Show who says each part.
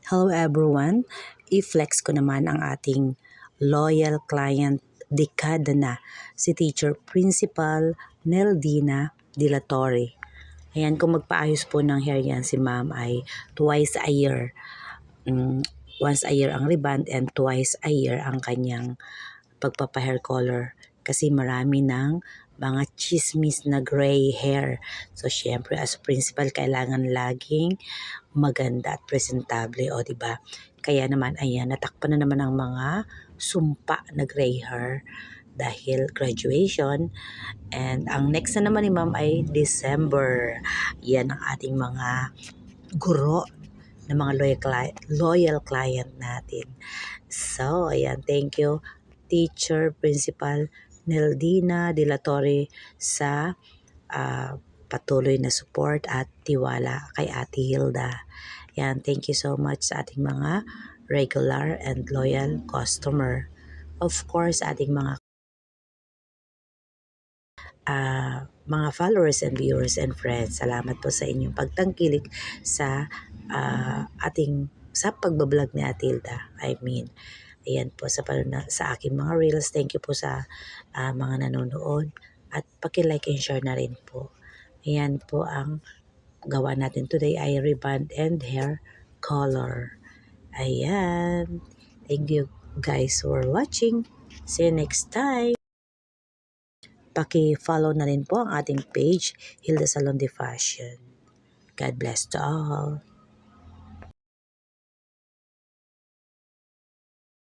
Speaker 1: Hello everyone, i-flex ko naman ang ating loyal client, dekada na, si Teacher Principal Neldina De La Torre. Ayan, kung magpaayos po ng hair yan si ma'am ay twice a year. Once a year ang reband and twice a year ang kanyang pagpapa-hair color. Kasi marami ng mga chismis na gray hair. So, syempre, as principal, kailangan laging maganda at presentable, o diba? Kaya naman, ayan, natakpan na naman ang mga sumpa na gray hair dahil graduation. And ang next na naman ni ma'am ay December. Yan ang ating mga guro na mga loyal client natin. So, ayan, thank you, Teacher Principal Neldina De La Torre sa patuloy na support at tiwala kay Ate Hilda. Yan, thank you so much sa ating mga regular and loyal customer. Of course, ating mga followers and viewers and friends, salamat po sa inyong pagtangkilik sa sa pagbablog ni Ate Hilda. Ayan po sa aking mga reels. Thank you po sa mga nanonood at paki-like and share na rin po. Ayan po ang gawa natin today ay reband and hair color. Ayan. Thank you guys for watching. See you next time. Paki-follow na rin po ang ating page, Hilda Salon de Fashion. God bless to all.